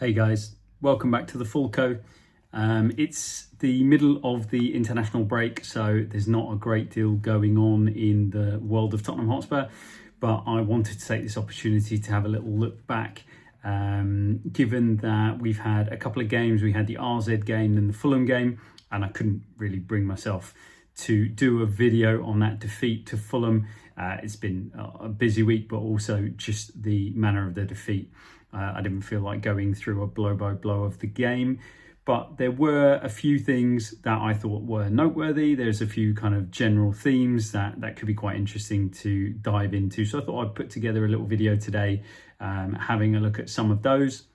Hey guys, welcome back to the Fulco. It's the middle of the international break, so there's not a great deal going on in the world of Tottenham Hotspur, but I wanted to take this opportunity to have a little look back, given that we've had a couple of games. We had the RZ game and the Fulham game, and I couldn't really bring myself to do a video on that defeat to Fulham. It's been a busy week, but also just the manner of the defeat. I didn't feel like going through a blow by blow of the game, but there were a few things that I thought were noteworthy. There's a few kind of general themes that could be quite interesting to dive into. So I thought I'd put together a little video today, having a look at some of those.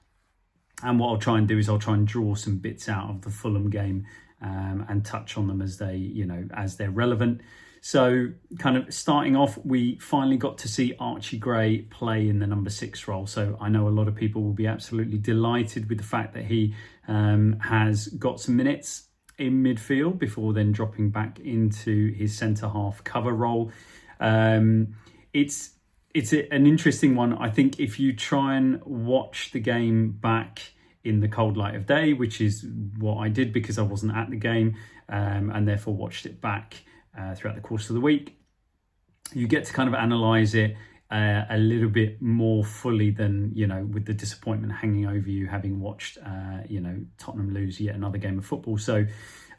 And what I'll try and do is I'll try and draw some bits out of the Fulham game and touch on them as they're relevant. So kind of starting off, we finally got to see Archie Gray play in the number 6 role. So I know a lot of people will be absolutely delighted with the fact that he has got some minutes in midfield before then dropping back into his centre-half cover role. It's an interesting one. I think if you try and watch the game back in the cold light of day, which is what I did because I wasn't at the game and therefore watched it back throughout the course of the week, you get to kind of analyse it a little bit more fully than, with the disappointment hanging over you, having watched, Tottenham lose yet another game of football. So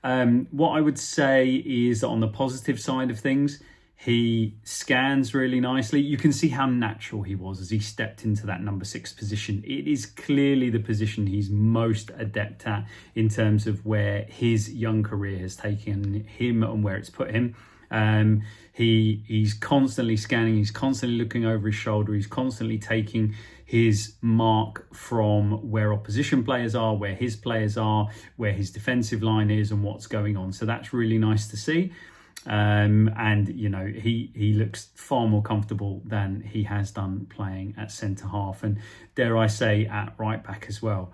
what I would say is that on the positive side of things, he scans really nicely. You can see how natural he was as he stepped into that number 6 position. It is clearly the position he's most adept at in terms of where his young career has taken him and where it's put him. He's constantly scanning, he's constantly looking over his shoulder, he's constantly taking his mark from where opposition players are, where his players are, where his defensive line is and what's going on. So that's really nice to see. He looks far more comfortable than he has done playing at centre half, and dare I say at right back as well.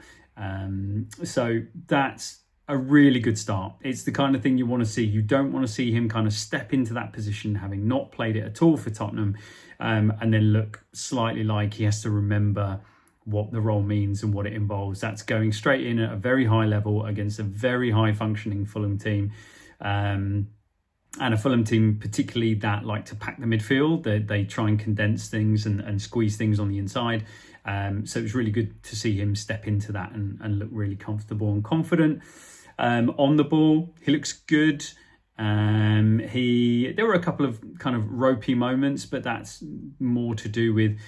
So that's a really good start. It's the kind of thing you want to see. You don't want to see him kind of step into that position having not played it at all for Tottenham, and then look slightly like he has to remember what the role means and what it involves. That's going straight in at a very high level against a very high functioning Fulham team. And a Fulham team, particularly that like to pack the midfield, they try and condense things and squeeze things on the inside. So it was really good to see him step into that and look really comfortable and confident. On the ball, he looks good. There were a couple of kind of ropey moments, but that's more to do with,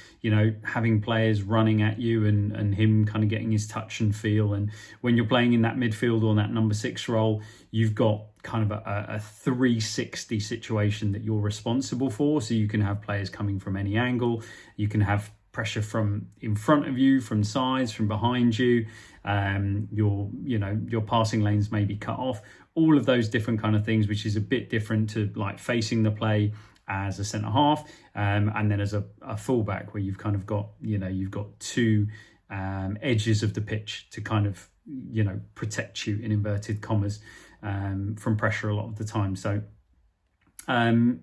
having players running at you and him kind of getting his touch and feel. And when you're playing in that midfield or that number 6 role, you've got kind of a 360 situation that you're responsible for. So you can have players coming from any angle. You can have pressure from in front of you, from sides, from behind you. Your passing lanes may be cut off. All of those different kind of things, which is a bit different to like facing the play as a centre half, and then as a fullback, where you've kind of got you've got two edges of the pitch to kind of protect you in inverted commas from pressure a lot of the time. So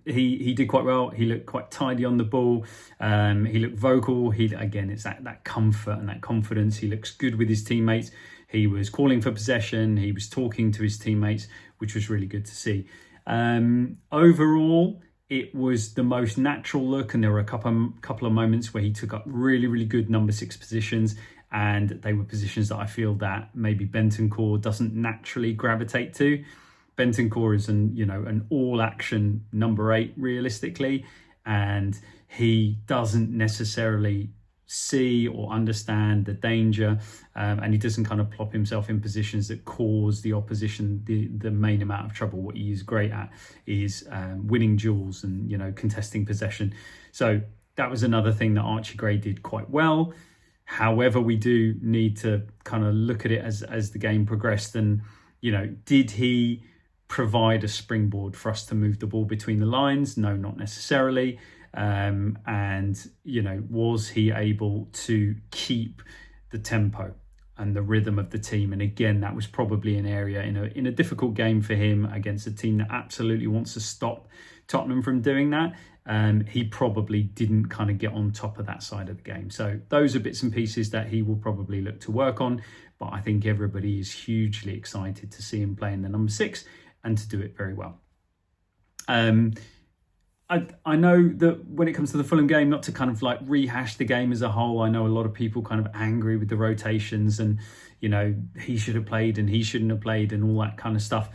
he did quite well. He looked quite tidy on the ball. He looked vocal. It's that comfort and that confidence. He looks good with his teammates. He was calling for possession. He was talking to his teammates, which was really good to see. Overall, it was the most natural look, and there were a couple of moments where he took up really, really good number 6 positions, and they were positions that I feel that maybe Bentancur doesn't naturally gravitate to. Bentancur is an all-action number 8 realistically, and he doesn't necessarily see or understand the danger, and he doesn't kind of plop himself in positions that cause the opposition the main amount of trouble. What he is great at is winning duels and contesting possession. So that was another thing that Archie Gray did quite well. However, we do need to kind of look at it as the game progressed, and did he provide a springboard for us to move the ball between the lines? No, not necessarily. Was he able to keep the tempo and the rhythm of the team? And again, that was probably an area in a difficult game for him against a team that absolutely wants to stop Tottenham from doing that. He probably didn't kind of get on top of that side of the game. So those are bits and pieces that he will probably look to work on. But I think everybody is hugely excited to see him play in the number 6 and to do it very well. I know that when it comes to the Fulham game, not to kind of like rehash the game as a whole, I know a lot of people kind of angry with the rotations and, you know, he should have played and he shouldn't have played and all that kind of stuff.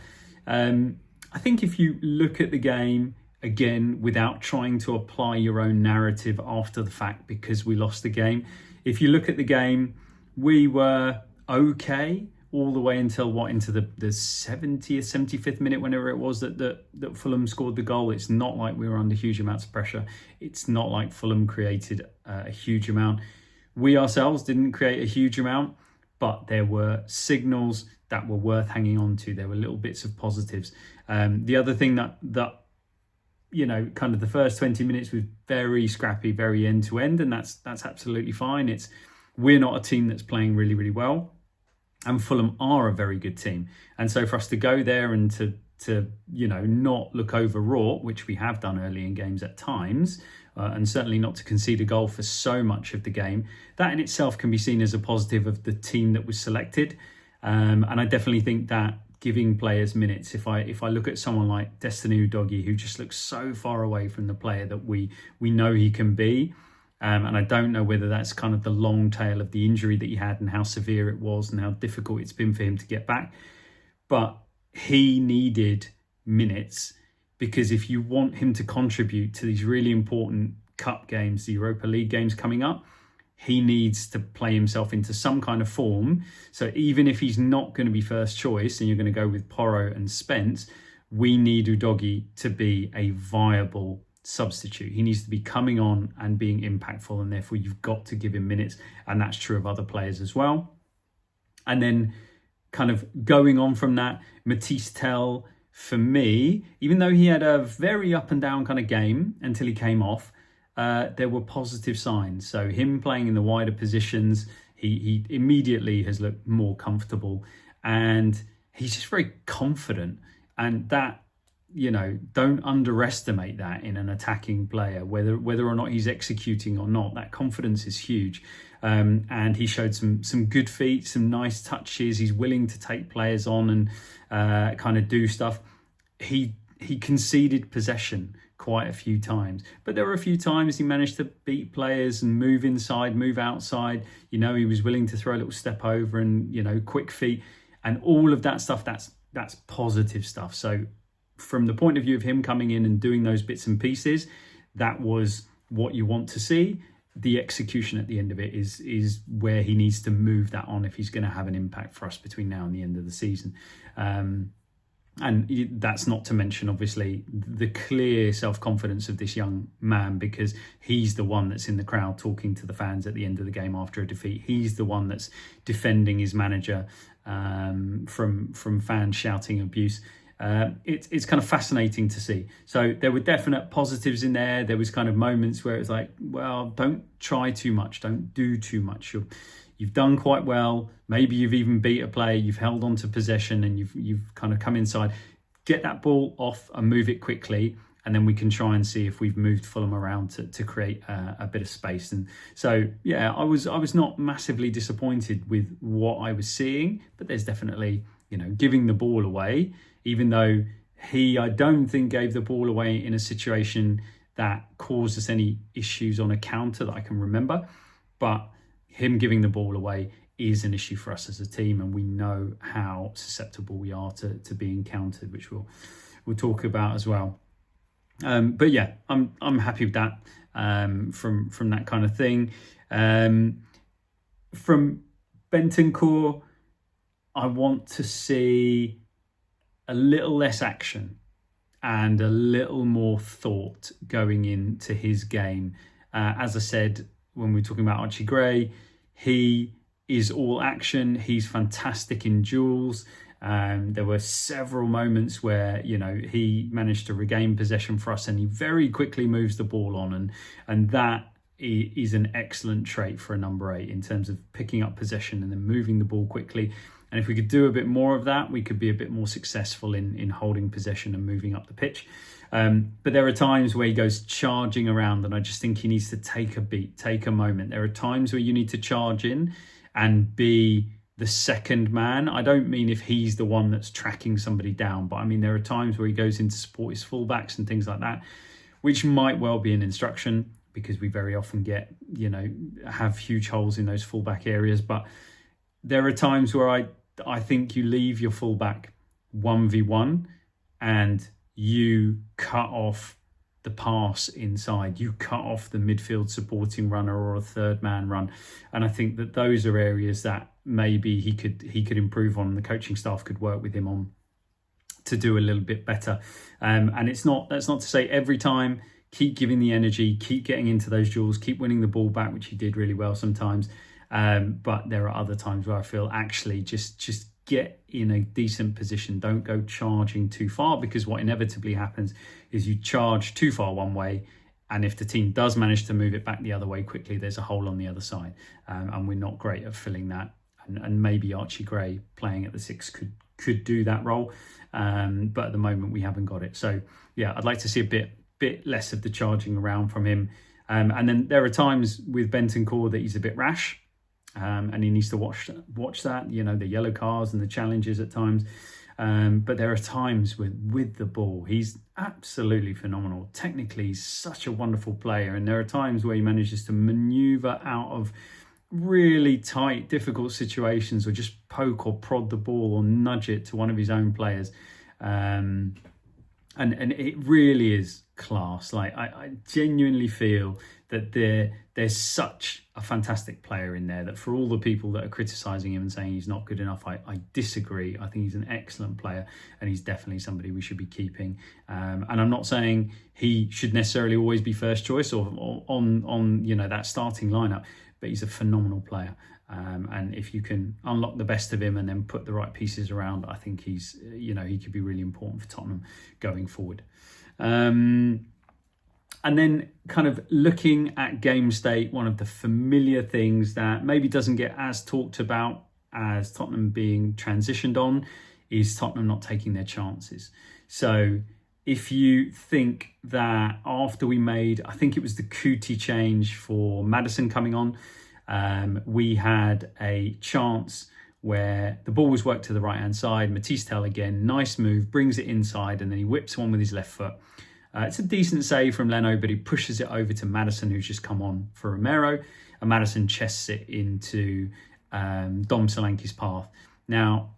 I think if you look at the game, again, without trying to apply your own narrative after the fact because we lost the game, if you look at the game, we were okay all the way until into the 70th, 75th minute, whenever it was that Fulham scored the goal. It's not like we were under huge amounts of pressure. It's not like Fulham created a huge amount. We ourselves didn't create a huge amount, but there were signals that were worth hanging on to. There were little bits of positives. The other thing that you know, kind of the first 20 minutes was very scrappy, very end to end, and that's absolutely fine. We're not a team that's playing really, really well. And Fulham are a very good team. And so for us to go there and to you know, not look overwrought, which we have done early in games at times, and certainly not to concede a goal for so much of the game, that in itself can be seen as a positive of the team that was selected. And I definitely think that giving players minutes, if I look at someone like Destiny Udogie, who just looks so far away from the player that we know he can be, and I don't know whether that's kind of the long tail of the injury that he had and how severe it was and how difficult it's been for him to get back. But he needed minutes, because if you want him to contribute to these really important cup games, the Europa League games coming up, he needs to play himself into some kind of form. So even if he's not going to be first choice and you're going to go with Porro and Spence, we need Udogie to be a viable substitute. He needs to be coming on and being impactful, and therefore you've got to give him minutes, and that's true of other players as well. And then kind of going on from that, Matisse Tell, for me, even though he had a very up and down kind of game until he came off, there were positive signs. So him playing in the wider positions, he immediately has looked more comfortable, and he's just very confident. And that, you know, don't underestimate that in an attacking player, whether or not he's executing or not. That confidence is huge. And he showed some good feet, some nice touches. He's willing to take players on and kind of do stuff. He conceded possession quite a few times, but there were a few times he managed to beat players and move inside, move outside. You know, he was willing to throw a little step over and, you know, quick feet and all of that stuff. That's positive stuff. So from the point of view of him coming in and doing those bits and pieces, that was what you want to see. The execution at the end of it is where he needs to move that on if he's going to have an impact for us between now and the end of the season. And that's not to mention, obviously, the clear self-confidence of this young man, because he's the one that's in the crowd talking to the fans at the end of the game after a defeat. He's the one that's defending his manager from fans shouting abuse. It's kind of fascinating to see. So there were definite positives in there. There was kind of moments where it was like, well, don't try too much, don't do too much. You've done quite well. Maybe you've even beat a player. You've held on to possession and you've kind of come inside. Get that ball off and move it quickly, and then we can try and see if we've moved Fulham around to create a bit of space. And so, yeah, I was not massively disappointed with what I was seeing, but there's definitely, you know, giving the ball away, even though I don't think gave the ball away in a situation that caused us any issues on a counter that I can remember. But him giving the ball away is an issue for us as a team, and we know how susceptible we are to being countered, which we'll talk about as well. But yeah, I'm happy with that from that kind of thing. From Bentancur, I want to see a little less action and a little more thought going into his game. As I said, when we were talking about Archie Gray, he is all action. He's fantastic in duels. There were several moments where, you know, he managed to regain possession for us and he very quickly moves the ball on. And that is an excellent trait for a number 8 in terms of picking up possession and then moving the ball quickly. And if we could do a bit more of that, we could be a bit more successful in holding possession and moving up the pitch. But there are times where he goes charging around, and I just think he needs to take a beat, take a moment. There are times where you need to charge in and be the second man. I don't mean if he's the one that's tracking somebody down, but I mean there are times where he goes in to support his fullbacks and things like that, which might well be an instruction, because we very often have huge holes in those fullback areas. But there are times where I think you leave your fullback 1v1 and you cut off the pass inside, you cut off the midfield supporting runner or a third man run. And I think that those are areas that maybe he could improve on, and the coaching staff could work with him on to do a little bit better. And that's not to say every time keep giving the energy, keep getting into those duels, keep winning the ball back, which he did really well sometimes. But there are other times where I feel actually just get in a decent position. Don't go charging too far, because what inevitably happens is you charge too far one way, and if the team does manage to move it back the other way quickly, there's a hole on the other side, and we're not great at filling that. And maybe Archie Gray playing at the 6 could do that role, but at the moment we haven't got it. So yeah, I'd like to see a bit less of the charging around from him. And then there are times with Bentancur that he's a bit rash. And he needs to watch that, the yellow cards and the challenges at times. But there are times with the ball, he's absolutely phenomenal. Technically, he's such a wonderful player. And there are times where he manages to maneuver out of really tight, difficult situations, or just poke or prod the ball or nudge it to one of his own players. And it really is class. Like I genuinely feel that there's such a fantastic player in there, that for all the people that are criticising him and saying he's not good enough, I disagree. I think he's an excellent player, and he's definitely somebody we should be keeping. And I'm not saying he should necessarily always be first choice or on that starting lineup, but he's a phenomenal player. And if you can unlock the best of him and then put the right pieces around, I think he could be really important for Tottenham going forward. And then kind of looking at game state, one of the familiar things that maybe doesn't get as talked about as Tottenham being transitioned on is Tottenham not taking their chances. So if you think that after we made, I think it was the Kuti change for Maddison coming on, we had a chance where the ball was worked to the right-hand side. Matisse Tell again, nice move, brings it inside, and then he whips one with his left foot. It's a decent save from Leno, but he pushes it over to Maddison, who's just come on for Romero, and Maddison chests it into Dom Solanke's path. Now,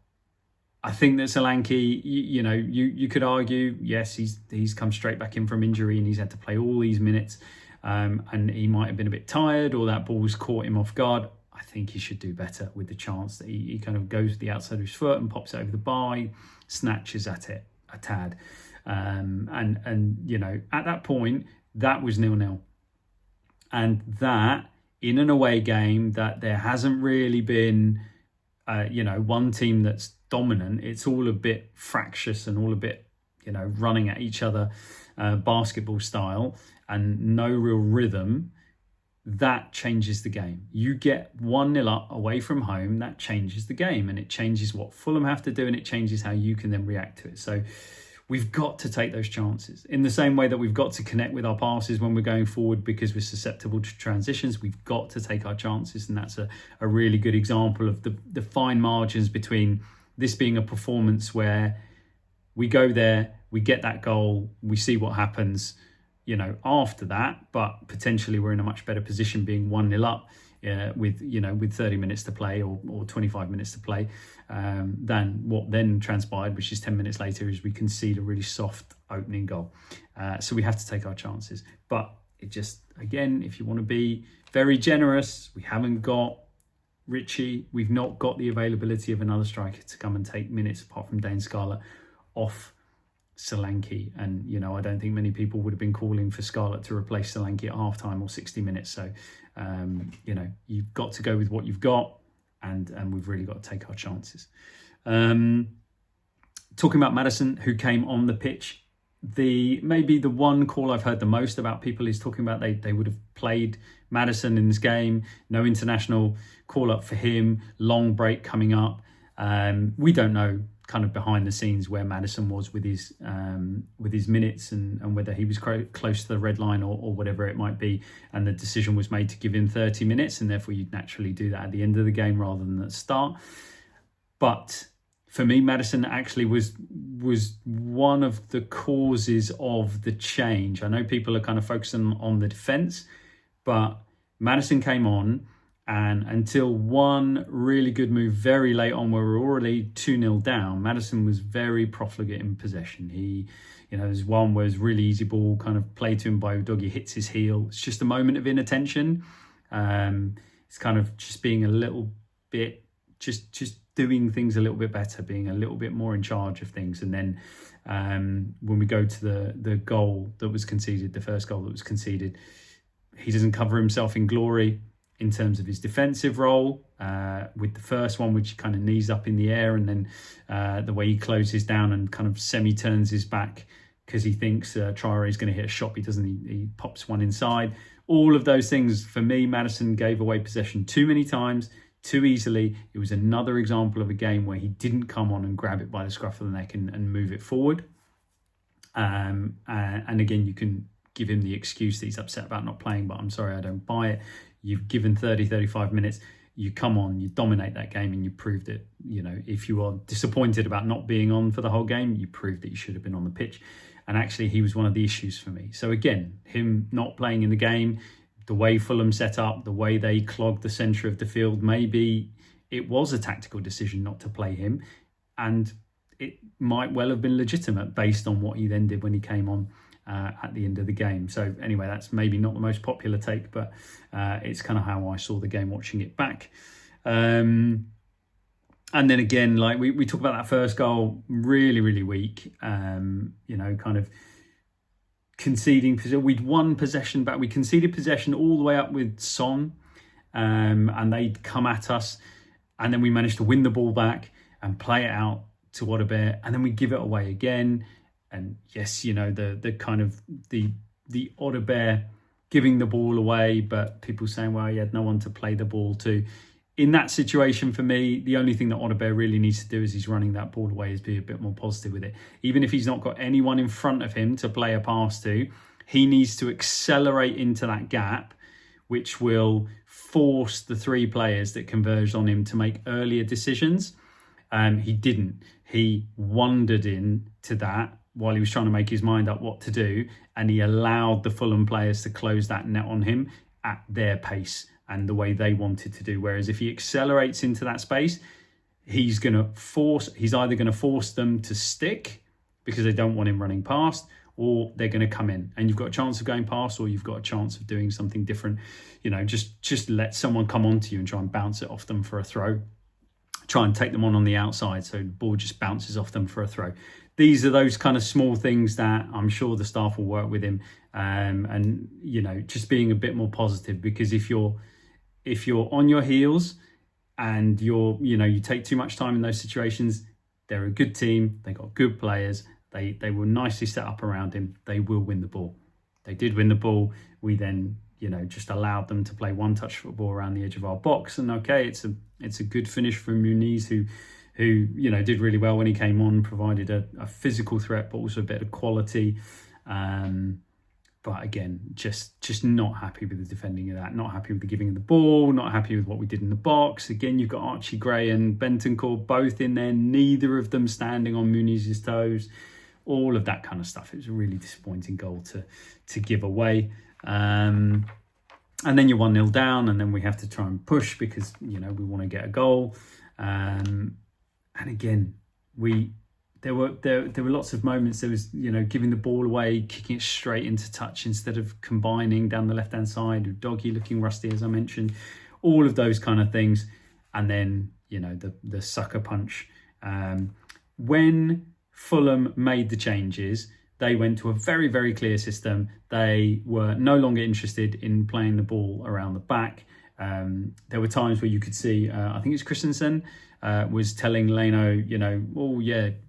I think that Solanke, you could argue, yes, he's come straight back in from injury and he's had to play all these minutes, and he might have been a bit tired, or that ball's caught him off guard. I think he should do better with the chance that he kind of goes to the outside of his foot and pops it over the bar, he snatches at it a tad. And at that point, that was 0-0. And that, in an away game, that there hasn't really been, one team that's dominant. It's all a bit fractious and all a bit, running at each other, basketball style, and no real rhythm. That changes the game. You get 1-0 up away from home, that changes the game, and it changes what Fulham have to do, and it changes how you can then react to it. So we've got to take those chances. In the same way that we've got to connect with our passes when we're going forward because we're susceptible to transitions, we've got to take our chances. And that's a really good example of the fine margins between this being a performance where we go there, we get that goal, we see what happens, after that, but potentially we're in a much better position being 1-0 up with 30 minutes to play or 25 minutes to play than what then transpired, which is 10 minutes later, is we concede a really soft opening goal. So we have to take our chances. But it just, again, if you want to be very generous, we haven't got Richie. We've not got the availability of another striker to come and take minutes apart from Dane Scarlett off Solanke. And, I don't think many people would have been calling for Scarlett to replace Solanke at halftime or 60 minutes. So, you've got to go with what you've got, and we've really got to take our chances. Talking about Maddison, who came on the pitch, maybe the one call I've heard the most about people is talking about they would have played Maddison in this game. No international call up for him. Long break coming up. We don't know kind of behind the scenes where Maddison was with his minutes and whether he was close to the red line or whatever it might be. And the decision was made to give him 30 minutes, and therefore you'd naturally do that at the end of the game rather than at the start. But for me, Maddison actually was one of the causes of the change. I know people are kind of focusing on the defence, but Maddison came on, and until one really good move very late on where we were already 2-0 down, Maddison was very profligate in possession. He, there's one where it's really easy ball kind of played to him by Udogie, hits his heel. It's just a moment of inattention. It's kind of just being a little bit, just doing things a little bit better, being a little bit more in charge of things. And then when we go to the goal that was conceded, the first goal that was conceded, he doesn't cover himself in glory in terms of his defensive role with the first one, which kind of knees up in the air, and then the way he closes down and kind of semi-turns his back because he thinks Traore is going to hit a shot. He doesn't. He pops one inside. All of those things, for me, Maddison gave away possession too many times, too easily. It was another example of a game where he didn't come on and grab it by the scruff of the neck and move it forward. And again, you can give him the excuse that he's upset about not playing, but I'm sorry, I don't buy it. You've given 30, 35 minutes, you come on, you dominate that game, and you proved it. If you are disappointed about not being on for the whole game, you proved that you should have been on the pitch. And actually, he was one of the issues for me. So again, him not playing in the game, the way Fulham set up, the way they clogged the centre of the field, maybe it was a tactical decision not to play him. And it might well have been legitimate based on what he then did when he came on at the end of the game. So anyway, that's maybe not the most popular take, but it's kind of how I saw the game watching it back. And then again, like we talk about that first goal, really, really weak. Kind of conceding. We'd won possession back. We conceded possession all the way up with Son, and they'd come at us, and then we managed to win the ball back and play it out to Waterbear, and then we give it away again. And yes, the kind of the Waterbear giving the ball away, but people saying, well, he had no one to play the ball to. In that situation, for me, the only thing that Waterbear really needs to do as he's running that ball away is be a bit more positive with it. Even if he's not got anyone in front of him to play a pass to, he needs to accelerate into that gap, which will force the three players that converged on him to make earlier decisions. He didn't. He wandered into that while he was trying to make his mind up what to do, and he allowed the Fulham players to close that net on him at their pace and the way they wanted to do. Whereas if he accelerates into that space, he's either going to force them to stick because they don't want him running past, or they're going to come in, and you've got a chance of going past, or you've got a chance of doing something different. Just let someone come onto you and try and bounce it off them for a throw. Try and take them on the outside so the ball just bounces off them for a throw. These are those kind of small things that I'm sure the staff will work with him, and just being a bit more positive, because if you're on your heels and you take too much time in those situations, they're a good team, they got good players, they were nicely set up around him, they will win the ball. They did win the ball. We then just allowed them to play one-touch football around the edge of our box, and okay, it's a good finish from Muniz, who did really well when he came on, provided a physical threat, but also a bit of quality. But again, just not happy with the defending of that, not happy with the giving of the ball, not happy with what we did in the box. Again, you've got Archie Gray and Bentancur both in there, neither of them standing on Muniz's toes, all of that kind of stuff. It was a really disappointing goal to give away. And then you're 1-0 down, and then we have to try and push because, we want to get a goal. And again, there were lots of moments. There was, giving the ball away, kicking it straight into touch instead of combining down the left-hand side. Udogie looking rusty, as I mentioned. All of those kind of things. And then, the sucker punch. When Fulham made the changes, they went to a very, very clear system. They were no longer interested in playing the ball around the back. There were times where you could see, I think it's Christensen, was telling Leno,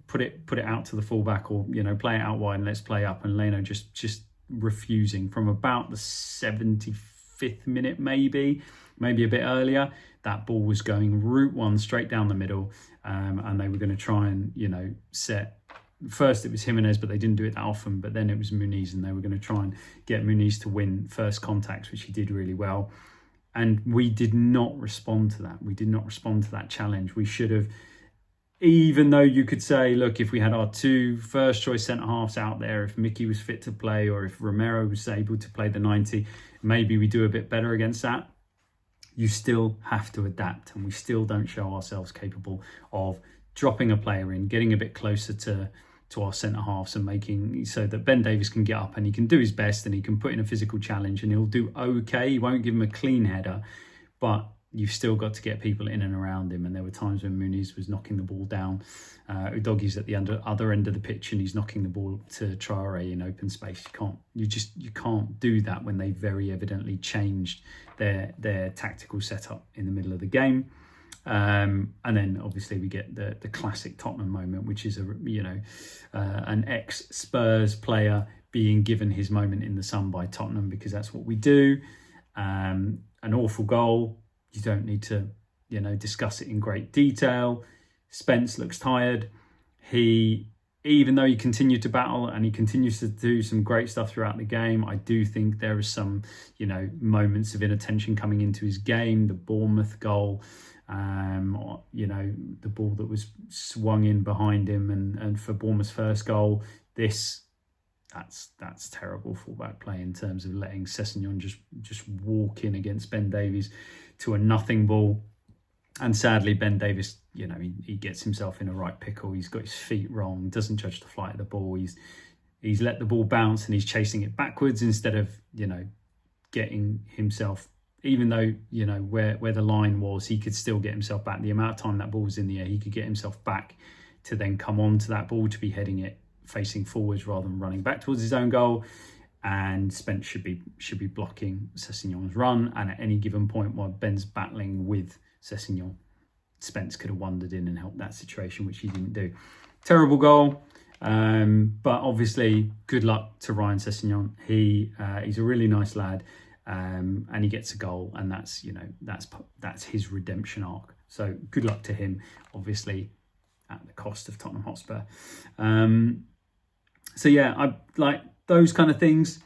put it out to the fullback, or play it out wide and let's play up. And Leno just refusing from about the 75th 85th minute, maybe a bit earlier. That ball was going route one straight down the middle, and they were going to try and, set. First it was Jimenez, but they didn't do it that often. But then it was Muniz, and they were going to try and get Muniz to win first contacts, which he did really well. And we did not respond to that. We did not respond to that challenge. We should have, even though you could say, look, if we had our 2 first choice centre halves out there, if Mickey was fit to play, or if Romero was able to play the 90, maybe we do a bit better against that. You still have to adapt, and we still don't show ourselves capable of dropping a player in, getting a bit closer to our centre halves, and making so that Ben Davies can get up and he can do his best and he can put in a physical challenge and he'll do okay. You won't give him a clean header, but you've still got to get people in and around him. And there were times when Muniz was knocking the ball down. Udogie's at the other end of the pitch and he's knocking the ball to Traore in open space. You can't do that when they very evidently changed their tactical setup in the middle of the game. And then obviously we get the classic Tottenham moment, which is an ex-Spurs player being given his moment in the sun by Tottenham, because that's what we do. An awful goal. You don't need to, discuss it in great detail. Spence looks tired. Even though he continued to battle and he continues to do some great stuff throughout the game, I do think there is some, moments of inattention coming into his game. The Bournemouth goal, the ball that was swung in behind him, and for Bournemouth's first goal, that's terrible fullback play in terms of letting Sessegnon just walk in against Ben Davies to a nothing ball. And sadly, Ben Davies, he gets himself in a right pickle. He's got his feet wrong, doesn't judge the flight of the ball. He's let the ball bounce and he's chasing it backwards instead of, getting himself, even though, where the line was, he could still get himself back. The amount of time that ball was in the air, he could get himself back to then come on to that ball, to be heading it facing forwards rather than running back towards his own goal. And Spence should be blocking Sessegnon's run. And at any given point while Ben's battling with Sessegnon, Spence could have wandered in and helped that situation, which he didn't do. Terrible goal. But obviously, good luck to Ryan Sessegnon. He's a really nice lad, and he gets a goal, and that's his redemption arc. So good luck to him, obviously, at the cost of Tottenham Hotspur. So yeah, I like those kind of things.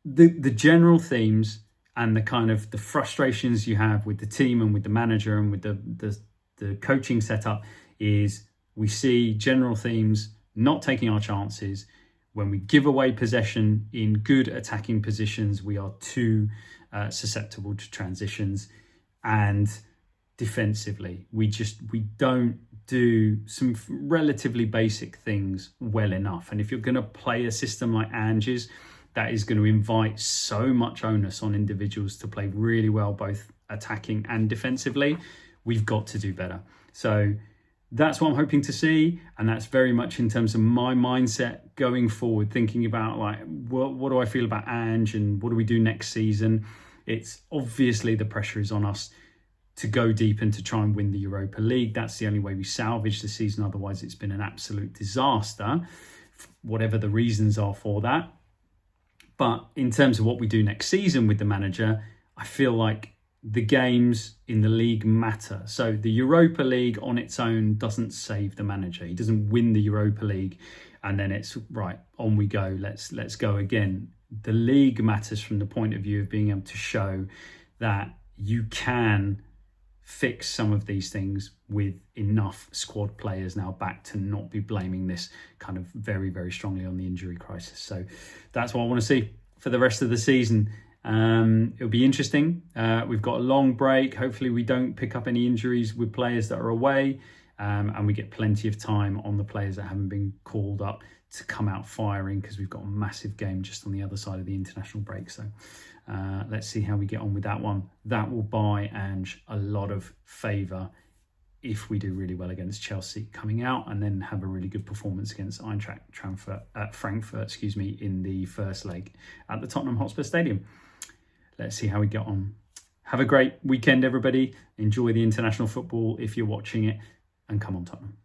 The general themes and the kind of the frustrations you have with the team and with the manager and with the coaching setup is we see general themes, not taking our chances. When we give away possession in good attacking positions, we are too susceptible to transitions. And defensively, we don't do some relatively basic things well enough. And if you're going to play a system like Ange's, that is going to invite so much onus on individuals to play really well, both attacking and defensively. We've got to do better. So that's what I'm hoping to see. And that's very much in terms of my mindset going forward, thinking about what do I feel about Ange and what do we do next season? It's obviously the pressure is on us to go deep and to try and win the Europa League. That's the only way we salvage the season. Otherwise, it's been an absolute disaster, whatever the reasons are for that. But in terms of what we do next season with the manager, I feel like the games in the league matter. So the Europa League on its own doesn't save the manager. He doesn't win the Europa League and then it's right, on we go. Let's go again. The league matters from the point of view of being able to show that you can fix some of these things with enough squad players now back to not be blaming this kind of very, very strongly on the injury crisis. So that's what I want to see for the rest of the season. It'll be interesting. We've got a long break. Hopefully we don't pick up any injuries with players that are away, and we get plenty of time on the players that haven't been called up to come out firing, because we've got a massive game just on the other side of the international break. So let's see how we get on with that one. That will buy Ange a lot of favour if we do really well against Chelsea coming out, and then have a really good performance against Eintracht Frankfurt, in the first leg at the Tottenham Hotspur Stadium. Let's see how we get on. Have a great weekend, everybody. Enjoy the international football if you're watching it, and come on, Tottenham.